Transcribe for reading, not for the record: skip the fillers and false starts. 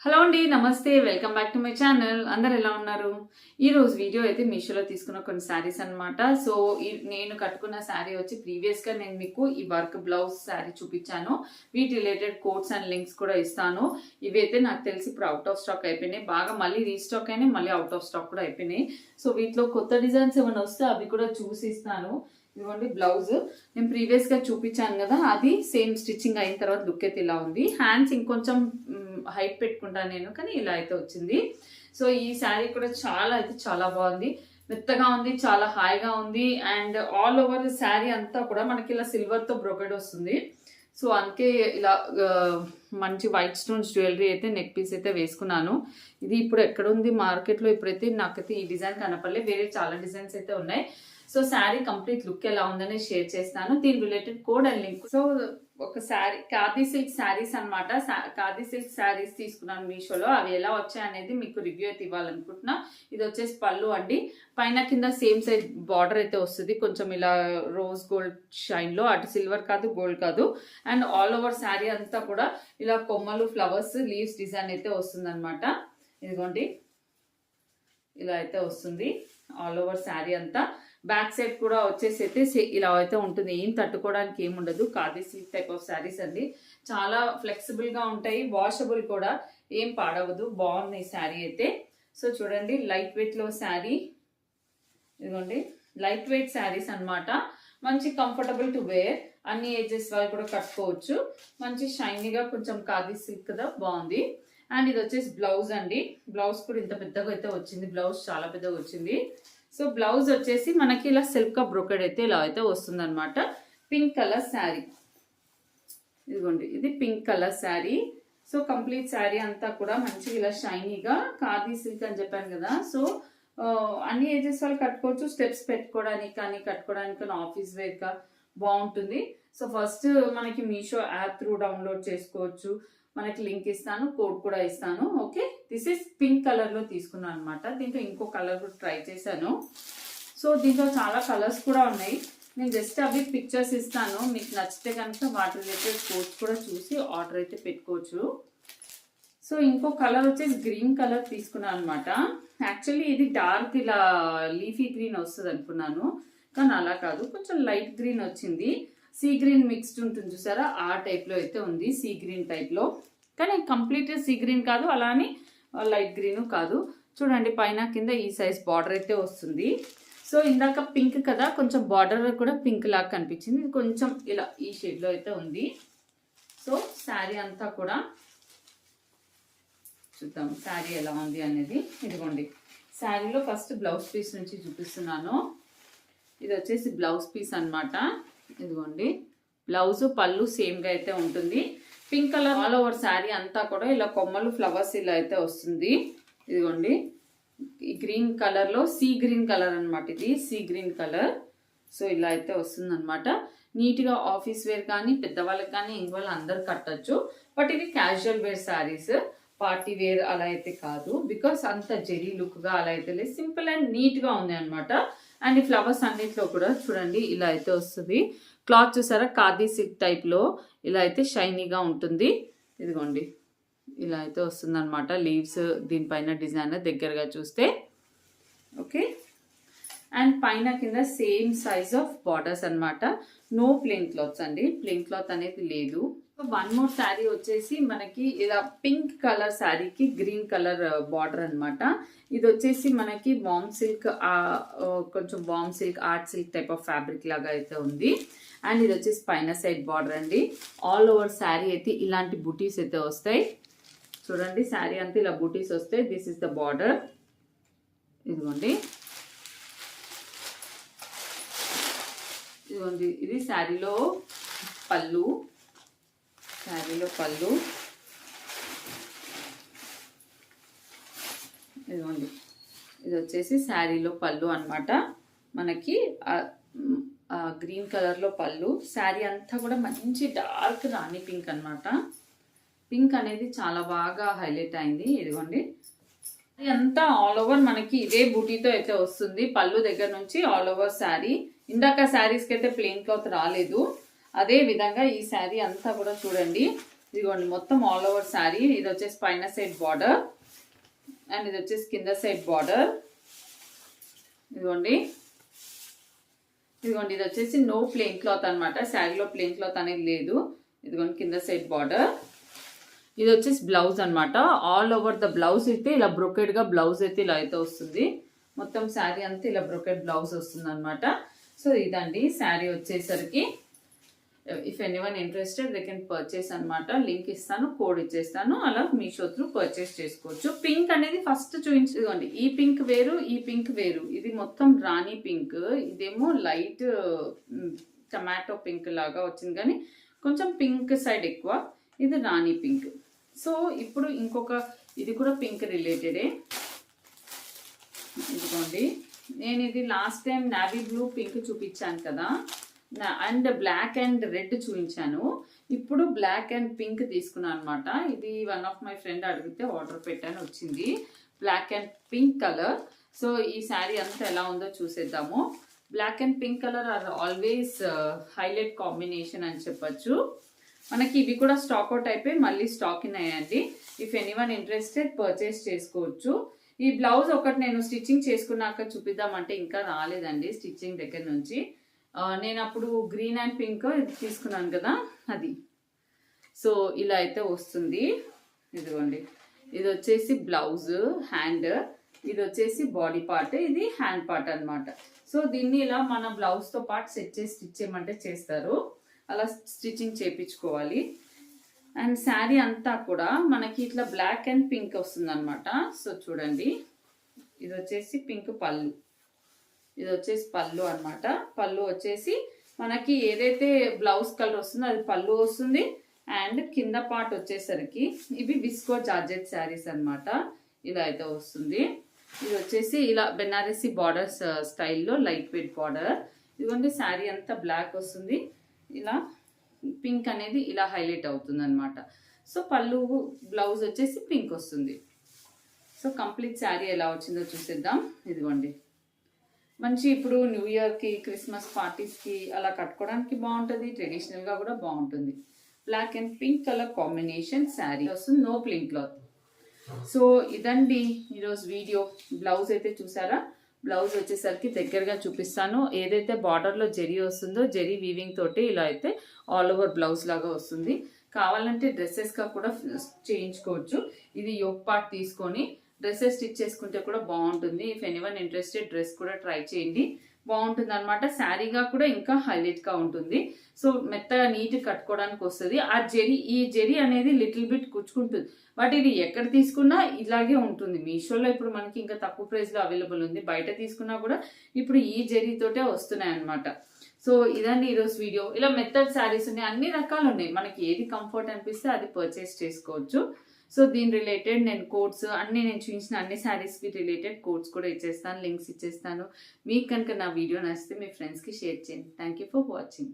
Hello అండి, నమస్తే. Welcome back to my channel. అందరు ఎలా ఉన్నారు? ఈ రోజు వీడియో అయితే మీషోలో తీసుకున్న కొన్ని శారీస్ అన్నమాట. సో నేను కట్టుకున్న శారీ వచ్చి ప్రీవియస్ గా నేను మీకు ఈ వర్క్ బ్లౌజ్ శారీ చూపించాను. వీటి రిలేటెడ్ కోడ్స్ అండ్ లింక్స్ కూడా ఇస్తాను. ఇవైతే నాకు తెలిసి ఇప్పుడు అవుట్ ఆఫ్ స్టాక్ అయిపోయినాయి, బాగా మళ్ళీ రీస్టాక్ అయినాయి, మళ్ళీ అవుట్ ఆఫ్ స్టాక్ కూడా అయిపోయినాయి. సో వీటిలో కొత్త డిజైన్స్ ఏమైనా వస్తే అవి కూడా చూసి ఇస్తాను. ఇదిగోండి బ్లౌజ్ నేను ప్రీవియస్ గా చూపించాను కదా, అది సేమ్ స్టిచ్చింగ్ అయిన తర్వాత లుక్ అయితే ఇలా ఉంది. హ్యాండ్స్ ఇంకొంచెం హైట్ పెట్టుకుంటాను నేను, కానీ ఇలా అయితే వచ్చింది. సో ఈ శారీ కూడా చాలా బాగుంది, మెత్తగా ఉంది, చాలా హాయిగా ఉంది. అండ్ ఆల్ ఓవర్ శారీ అంతా కూడా మనకి ఇలా సిల్వర్ తో బ్రోకెడ్ వస్తుంది. సో అందుకే ఇలా మంచి వైట్ స్టోన్స్ జ్యువెలరీ అయితే నెక్ పీస్ అయితే వేసుకున్నాను. ఇది ఇప్పుడు ఎక్కడ ఉంది మార్కెట్లో, ఇప్పుడైతే నాకైతే ఈ డిజైన్ కనపడలే, వేరే చాలా డిజైన్స్ అయితే ఉన్నాయి. సో శారీ కంప్లీట్ లుక్ ఎలా ఉందని షేర్ చేస్తాను, దీని related code and link. So ఒక శారీ ఖాదీ సిల్క్ శారీస్ అనమాట. ఖాదీ సిల్క్ శారీస్ తీసుకున్నాను మీషోలో. అవి ఎలా వచ్చాయి అనేది మీకు రివ్యూ అయితే ఇవ్వాలనుకుంటున్నా. ఇది వచ్చేసి పళ్ళు అండి, పైన కింద సేమ్ సైజ్ బార్డర్ అయితే వస్తుంది, కొంచెం ఇలా రోజ్ గోల్డ్ షైన్ లో, అటు సిల్వర్ కాదు గోల్డ్ కాదు. అండ్ ఆల్ ఓవర్ శారీ అంతా కూడా ఇలా కొమ్మలు, ఫ్లవర్స్, లీవ్స్ డిజైన్ అయితే వస్తుంది అనమాట. ఇదిగోండి ఇలా అయితే వస్తుంది ఆల్ ఓవర్ శారీ అంతా. బ్యాక్ సైడ్ కూడా వచ్చేసి అయితే ఇలా అయితే ఉంటుంది, ఏం తట్టుకోవడానికి ఏముండదు. Khadi silk type of saris అండి, చాలా ఫ్లెక్సిబుల్ గా ఉంటాయి, వాషబుల్ కూడా, ఏం పాడవదు. బాగుంది ఈ శారీ అయితే. సో చూడండి లైట్ వెయిట్ లో శారీ. ఇదిగోండి లైట్ వెయిట్ శారీస్ అనమాట, మంచి కంఫర్టబుల్ టు వేర్, అన్ని ఏజెస్ వాళ్ళు కూడా కట్టుకోవచ్చు. మంచి షైనీగా కొంచెం ఖాదీ సిల్క్ కదా, బాగుంది. అండ్ ఇది వచ్చేసి బ్లౌజ్ అండి, బ్లౌజ్ కూడా ఇంత పెద్దగా అయితే వచ్చింది, బ్లౌజ్ చాలా పెద్దగా వచ్చింది. సో బ్లౌజ్ వచ్చేసి మనకి ఇలా సిల్క్ బ్రోకెడ్ అయితే ఇలా అయితే వస్తుంది అనమాట. పింక్ కలర్ శారీ, ఇదిగోండి ఇది pink colour sari. So complete sari అంతా కూడా మంచిగా ఇలా షైనీగా ఖాదీ సిల్క్ అని చెప్పాను కదా. సో అన్ని ఏజెస్ వాళ్ళు కట్టుకోవచ్చు, స్టెప్స్ పెట్టుకోవడానికి కానీ కట్టుకోవడానికి కానీ ఆఫీస్ వేర్ గా బాగుంటుంది. సో ఫస్ట్ మనకి మీషో యాప్ త్రూ డౌన్లోడ్ చేసుకోవచ్చు, మనకి లింక్ ఇస్తాను, కోడ్ కూడా ఇస్తాను. Okay, this is pink colour లో తీసుకున్నాను అనమాట. దీంట్లో ఇంకో కలర్ కూడా ట్రై చేశాను. సో దీంట్లో చాలా కలర్స్ కూడా ఉన్నాయి, నేను జస్ట్ అవి పిక్చర్స్ ఇస్తాను, మీకు నచ్చితే కనుక వాటి రిలేటెడ్ కోడ్స్ కూడా చూసి ఆర్డర్ అయితే పెట్టుకోవచ్చు. సో ఇంకో కలర్ వచ్చేసి గ్రీన్ కలర్ తీసుకున్నాను అనమాట. యాక్చువల్లీ ఇది డార్క్ ఇలా లీఫీ గ్రీన్ వస్తుంది అనుకున్నాను, కానీ అలా కాదు, కొంచెం లైట్ గ్రీన్ వచ్చింది. సీ గ్రీన్ మిక్స్డ్ ఉంటుంది చూసారా, ఆ టైప్ లో అయితే ఉంది, సీ గ్రీన్ టైప్ లో, కానీ కంప్లీట్ సీ గ్రీన్ కాదు, అలానే లైట్ గ్రీన్ కాదు. చూడండి పైన కింద ఈ సైజ్ బార్డర్ అయితే వస్తుంది. సో ఇందాక పింక్ కదా, కొంచెం బార్డర్ కూడా పింక్ లాగా కనిపించింది, ఇది కొంచెం ఇలా ఈ షేడ్ లో అయితే ఉంది. సో శారీ అంతా కూడా చూద్దాం శారీ ఎలా ఉంది అనేది. ఇదిగోండి శారీలో ఫస్ట్ బ్లౌజ్ పీస్ నుంచి చూపిస్తున్నాను. ఇది వచ్చేసి బ్లౌజ్ పీస్ అనమాట. ఇదిగోండి బ్లౌజ్ పళ్ళు సేమ్ గా అయితే ఉంటుంది. Pink colour all over sari అంతా కూడా ఇలా కొమ్మలు, ఫ్లవర్స్ ఇలా అయితే వస్తుంది. ఇదిగోండి ఈ గ్రీన్ కలర్ లో సీ గ్రీన్ కలర్ అనమాట, ఇది సీ గ్రీన్ కలర్. సో ఇలా అయితే వస్తుంది అనమాట. నీట్ గా ఆఫీస్ వేర్ కానీ, పెద్దవాళ్ళకి కానీ, ఇంకోళ్ళు అందరు కట్టచ్చు. బట్ ఇది casual wear saris, party wear అలా అయితే కాదు, బికాస్ అంత జెరీ లుక్ గా అలా అయితే లేదు, సింపుల్ అండ్ నీట్ గా ఉంది అనమాట. అండ్ ఈ ఫ్లవర్స్ అన్నిట్లో కూడా చూడండి ఇలా అయితే వస్తుంది. క్లాత్ చూసారా, ఖాదీ సిల్క్ టైప్ లో ఇలా అయితే షైనీగా ఉంటుంది. ఇదిగోండి ఇలా అయితే వస్తుంది అనమాట. లీవ్స్ దీనిపైన డిజైన్ దగ్గరగా చూస్తే. ఓకే, అండ్ పైన కింద సేమ్ సైజ్ ఆఫ్ బార్డర్స్ అనమాట. నో ప్లెయిన్ క్లాత్స్ అండి, ప్లెయిన్ క్లాత్ అనేది లేదు. వన్ మోర్ శారీ వచ్చేసి మనకి ఇలా పింక్ కలర్ శారీకి గ్రీన్ కలర్ బార్డర్ అనమాట. ఇది వచ్చేసి మనకి వామ్ సిల్క్, కొంచెం warm silk, art silk type of fabric లాగా అయితే ఉంది. అండ్ ఇది వచ్చేసి పైన సైడ్ బార్డర్ అండి. ఆల్ ఓవర్ శారీ అయితే ఇలాంటి బుటీస్ అయితే వస్తాయి. చూడండి శారీ అంతా ఇలా బుటీస్ వస్తాయి. This is the border. ఇదిగోండి ఇదిగోండి ఇది శారీలో పళ్ళు, శారీలో పళ్ళు. ఇదిగోండి ఇది వచ్చేసి శారీలో పళ్ళు అనమాట. మనకి గ్రీన్ కలర్ లో పళ్ళు. శారీ అంతా కూడా మంచి డార్క్ రాణి పింక్ అనమాట. పింక్ అనేది చాలా బాగా హైలైట్ అయింది. ఇదిగోండి అంతా ఆల్ ఓవర్ మనకి ఇదే బూటీతో అయితే వస్తుంది, పళ్ళు దగ్గర నుంచి ఆల్ ఓవర్ శారీ. ఇందాక శారీస్కి అయితే ప్లెయిన్ క్లాత్ రాలేదు, అదే విధంగా ఈ శారీ అంతా కూడా చూడండి ఇదిగోండి మొత్తం ఆల్ ఓవర్ శారీ. ఇది వచ్చేసి పైన సైడ్ బార్డర్ అండ్ ఇది వచ్చేసి కింద సైడ్ బార్డర్. ఇదిగోండి ఇది వచ్చేసి నో ప్లెయిన్ క్లాత్ అనమాట. శారీలో ప్లెయిన్ క్లాత్ అనేది లేదు. ఇదిగోండి కింద సైడ్ బార్డర్. ఇది వచ్చేసి బ్లౌజ్ అనమాట. ఆల్ ఓవర్ ద బ్లౌజ్ అయితే ఇలా బ్రొకెడ్ గా బ్లౌజ్ అయితే ఇలా అయితే వస్తుంది. మొత్తం శారీ అంతా ఇలా బ్రొకెడ్ బ్లౌజ్ వస్తుంది అనమాట. సో ఇదండి శారీ వచ్చేసరికి. If anyone interested they can purchase అనమాట. లింక్ ఇస్తాను, కోడ్ ఇచ్చేస్తాను, అలా మీషో త్రూ పర్చేస్ చేసుకోవచ్చు. పింక్ అనేది ఫస్ట్ చూపించుకోండి. ఈ పింక్ వేరు, ఈ పింక్ వేరు. ఇది మొత్తం రాణి పింక్, ఇదేమో లైట్ టమాటో పింక్ లాగా వచ్చింది కానీ కొంచెం పింక్ సైడ్ ఎక్కువ. ఇది రాణి పింక్. సో ఇప్పుడు ఇంకొక ఇది కూడా పింక్ రిలేటెడే. ఇదిగోండి నేను ఇది last time navy blue pink చూపించాను కదా, అండ్ బ్లాక్ అండ్ రెడ్ చూపించాను. ఇప్పుడు బ్లాక్ అండ్ పింక్ తీసుకున్నాను అనమాట. ఇది వన్ ఆఫ్ మై ఫ్రెండ్ అడిగితే ఆర్డర్ పెట్టాను, వచ్చింది black and pink colour. So ఈ శారీ అంతా ఎలా ఉందో చూసేద్దాము. Black and pink colour are always highlight combination అని చెప్పచ్చు. మనకి ఇవి కూడా స్టాక్ అవుట్ అయిపోయి మళ్ళీ స్టాక్ ఇన్ అయ్యండి. ఇఫ్ ఎనీవన్ ఇంట్రెస్టెడ్ పర్చేస్ చేసుకోవచ్చు. ఈ బ్లౌజ్ ఒకటి నేను స్టిచ్చింగ్ చేసుకున్నాక చూపిద్దామంటే ఇంకా రాలేదండి స్టిచ్చింగ్ దగ్గర నుంచి. నేను అప్పుడు గ్రీన్ అండ్ పింక్ తీసుకున్నాను కదా అది. సో ఇలా అయితే వస్తుంది. ఇదిగోండి ఇది వచ్చేసి బ్లౌజ్ హ్యాండ్, ఇది వచ్చేసి బాడీ పార్ట్, ఇది హ్యాండ్ పార్ట్ అనమాట. సో దీన్ని ఇలా మన బ్లౌజ్తో పాటు సెట్ చేసి స్టిచ్ చేయమంటే చేస్తారు, అలా స్టిచ్చింగ్ చేయించుకోవాలి. అండ్ శారీ అంతా కూడా మనకి ఇట్లా బ్లాక్ అండ్ పింక్ వస్తుంది అనమాట. సో చూడండి ఇది వచ్చేసి పింక్ పళ్ళు, ఇది వచ్చేసి పళ్ళు అనమాట. పళ్ళు వచ్చేసి మనకి ఏదైతే బ్లౌజ్ కలర్ వస్తుందో అది పళ్ళు వస్తుంది. అండ్ కింద పార్ట్ వచ్చేసరికి ఇవి విస్కో జార్జెట్ శారీస్ అనమాట. ఇలా అయితే వస్తుంది. ఇది వచ్చేసి ఇలా బెనారసి బార్డర్స్ స్టైల్లో లైట్ వెయిట్ బార్డర్. ఇదిగోండి శారీ అంతా బ్లాక్ వస్తుంది, ఇలా పింక్ అనేది ఇలా హైలైట్ అవుతుంది అనమాట. సో పళ్ళు బ్లౌజ్ వచ్చేసి పింక్ వస్తుంది. సో కంప్లీట్ శారీ ఎలా వచ్చిందో చూసేద్దాం. ఇదిగోండి మంచి ఇప్పుడు న్యూ ఇయర్కి క్రిస్మస్ పార్టీస్కి అలా కట్టుకోవడానికి బాగుంటుంది, ట్రెడిషనల్గా కూడా బాగుంటుంది. Black and pink colour combination sari వస్తుంది, నో ప్లెయిన్ క్లాత్. సో ఇదండి ఈరోజు వీడియో. బ్లౌజ్ అయితే చూసారా, బ్లౌజ్ వచ్చేసరికి దగ్గరగా చూపిస్తాను. ఏదైతే బార్డర్లో జరీ వస్తుందో జరీ వీవింగ్ తోటి ఇలా అయితే ఆల్ ఓవర్ బ్లౌజ్ లాగా వస్తుంది. కావాలంటే డ్రెస్సెస్గా కూడా చేయించుకోవచ్చు. ఇది యోక్ పార్ట్ తీసుకొని డ్రెస్సెస్ స్టిచ్ చేసుకుంటే కూడా బాగుంటుంది. ఇఫ్ ఎనీవన్ ఇంట్రెస్టెడ్ డ్రెస్ కూడా ట్రై చేయండి, బాగుంటుంది అనమాట. శారీగా కూడా ఇంకా హైలైట్గా ఉంటుంది. సో మెత్తగా నీట్ కట్టుకోవడానికి వస్తుంది. ఆ జరీ, ఈ జరీ అనేది లిటిల్ బిట్ కుచ్చుకుంటుంది, బట్ ఇది ఎక్కడ తీసుకున్నా ఇలాగే ఉంటుంది. మీషోలో ఇప్పుడు మనకి ఇంకా తక్కువ ప్రైస్లో అవైలబుల్ ఉంది, బయట తీసుకున్నా కూడా ఇప్పుడు ఈ జరీతోటే వస్తున్నాయి అనమాట. సో ఇదండి ఈరోజు వీడియో. ఇలా మెత్తడ్ శారీస్ ఉన్నాయి, అన్ని రకాలు ఉన్నాయి. మనకి ఏది కంఫర్ట్ అనిపిస్తే అది పర్చేస్ చేసుకోవచ్చు. సో దీని రిలేటెడ్ నేను కోడ్స్ అన్ని, నేను చూపించిన అన్ని శారీస్కి రిలేటెడ్ కోడ్స్ కూడా ఇచ్చేస్తాను, లింక్స్ ఇచ్చేస్తాను. మీకు కనుక నా వీడియో నచ్చితే మీ ఫ్రెండ్స్కి షేర్ చేయండి. Thank you for watching.